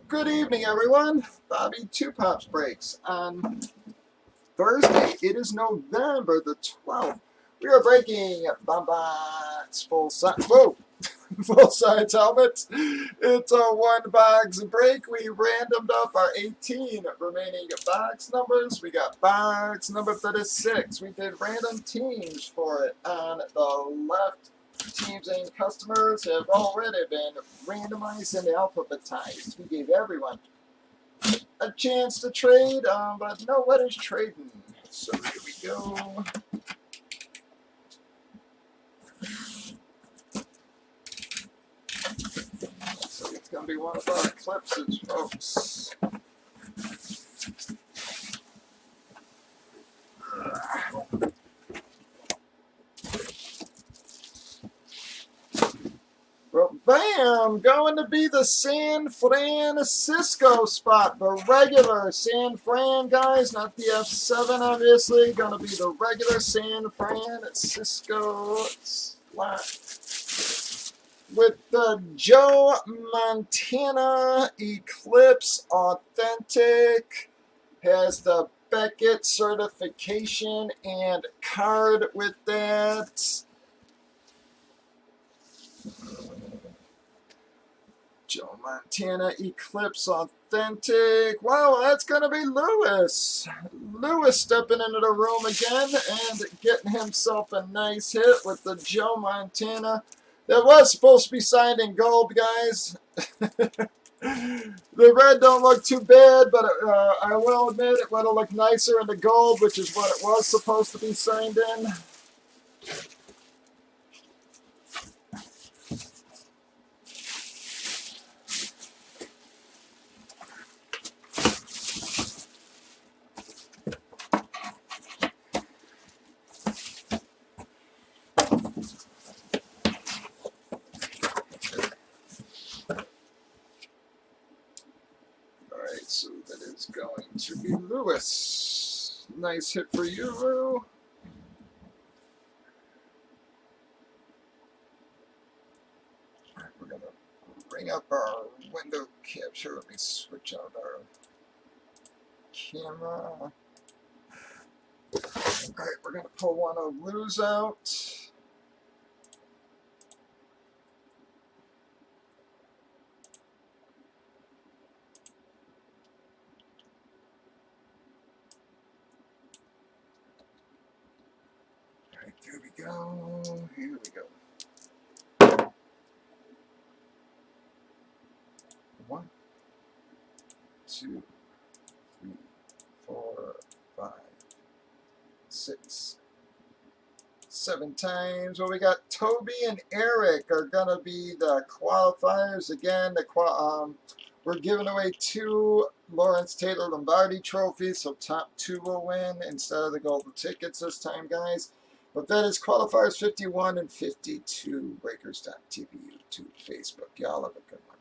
Good evening, everyone. Bobby Two Pops breaks on Thursday. It is November the 12th. We are breaking Bombard's full size. Whoa! Full size helmets. It's a one box break. We randomed up our 18 remaining box numbers. We got box number 36. We did random teams for it on the left. Teams and customers have already been randomized and alphabetized. We gave everyone a chance to trade, but nobody's trading. So here we go. So it's going to be one of our Eclipses, folks. Well, bam! Going to be the San Francisco spot. The regular San Fran, guys. Not the F7, obviously. Going to be the regular San Francisco spot. With the Joe Montana Eclipse Authentic. Has the Beckett certification and card with that. Joe Montana Eclipse Authentic. Wow, that's going to be Lewis. Lewis stepping into the room again and getting himself a nice hit with the Joe Montana. That was supposed to be signed in gold, guys. The red don't look too bad, but I will admit it would have looked nicer in the gold, which is what it was supposed to be signed in. So that is going to be Lewis. Nice hit for you, Lou. We're going to bring up our window capture. Let me switch out our camera. Alright, we're going to pull one of Lou's out. Here we go. Here we go. 1, 2, 3, 4, 5, 6, 7 times. Well, we got Toby and Eric are gonna be the qualifiers again. We're giving away 2 Lawrence Taylor Lombardi trophies, so top 2 will win instead of the golden tickets this time, guys. But that is qualifiers 51 and 52, Breakers.tv, YouTube, Facebook. Y'all have a good one.